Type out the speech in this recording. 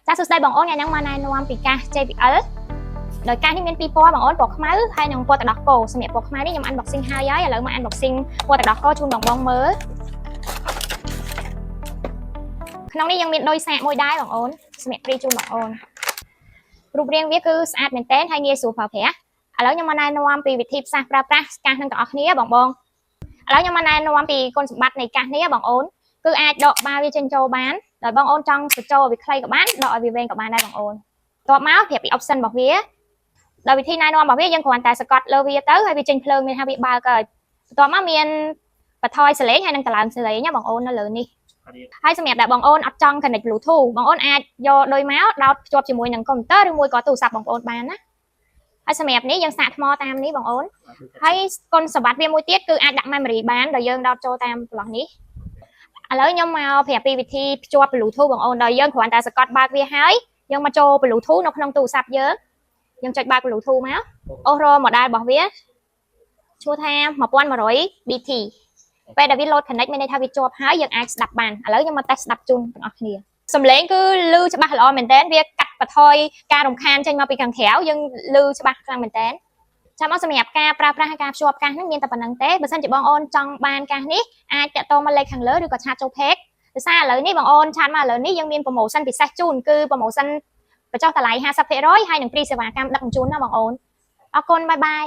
ចាសសួស្តីបងអូនថ្ងៃហ្នឹងមកណែនាំពីកាស JBL ដោយកាសនេះមានពីរពណ៌បងអូនពណ៌ខ្មៅហើយនិងពណ៌ទឹកដោះគោសម្រាប់ពណ៌ខ្មៅនេះខ្ញុំ unboxing ហើយឥឡូវមក unboxing ពណ៌ទឹកដោះគោជូនបងមើលក្នុងនេះយើងមានដូចសាកមួយដែរបងអូនសម្រាប់ព្រីជូនបងអូនរូបរាងវាគឺស្អាតមែនទែនហើយងាយស្រួលប្រើប្រាស់ឥឡូវខ្ញុំមកណែនាំពីវិធីផ្សារប្រើប្រាស់កាសនឹងទាំងអស់គ្នាបងឥឡូវខ្ញុំមកណែនាំពីគុណសម្បត្តិនៃកាសនេះបងអូនគឺអាចដកក្បាលវាចេញចូលបានដោយបងអូនចង់បញ្ចូលវាខ្លីក៏បានដកឲ្យវាវែងក៏បានដែរបងអូនតបមកប្រាប់ពី option របស់វាដោយវិធីណែនាំរបស់វាយើងគ្រាន់តែសកត់លើវាទៅហើយវាចេញភ្លើងមានថាវាបើកហើយបន្ទាប់មកមានបន្ថយសលេងហើយនឹងតម្លើងសលេងណាបងអូននៅលើនេះហើយសម្រាប់តែបងអូនអត់ចង់ connect Bluetooth បងអូនអាចយកដូចមកដោតភ្ជាប់ជាមួយនឹងកុំព្យូទ័រឬមួយក៏ទូរស័ព្ទបងប្អូនបានណាហើយសម្រាប់នេះយើងសាកថ្មតាមនេះបងអូនហើយគុណសម្បត្តិវាមួយទៀតគឺអាចដាក់ memory បានដោយយើងដោតចូលតាមប្រឡោះនេះឥឡូវខ្ញុំមកប្រាប់ពីវិធីភ្ជាប់ Bluetooth បងអូនដោយយើងគ្រាន់តែសកត់បើកវាហើយយើងមកចូល Bluetooth នៅក្នុងទូរស័ព្ទយើងចុចបើក Bluetooth មកអូសរ៉ូ model របស់វាឈ្មោះថា1100 BT ពេលដែលវា load connect មានន័យថាវាជាប់ហើយយើងអាចស្ដាប់បានឥឡូវខ្ញុំមក test ស្ដាប់ជូនទាំងអស់គ្នាសំឡេងគឺឮច្បាស់ល្អមែនតើវាកាត់បន្ថយការរំខានចេញមកពីខាងក្រៅយើងឮច្បាស់ខ្លាំងមែនតើចាំមកសម្រាប់ការប្រើប្រាស់ហើយការភ្ជាប់កាសនេះមានតែប៉ុណ្្នឹងទេបើសិនជាបងអូនចង់បានកាសនេះអាចតាក់ទងមកលេខខាងលើឬក៏ឆាតចូល page ដោយសារឥឡូវនេះបងអូនឆាតមកឥឡូវនេះយើងមាន promotion ពិសេសជូនគឺ promotion បញ្ចុះតម្លៃ 50% ហើយនឹង free សេវាកម្មដឹកជញ្ជូនណាបងអូនអរគុណបាយបាយ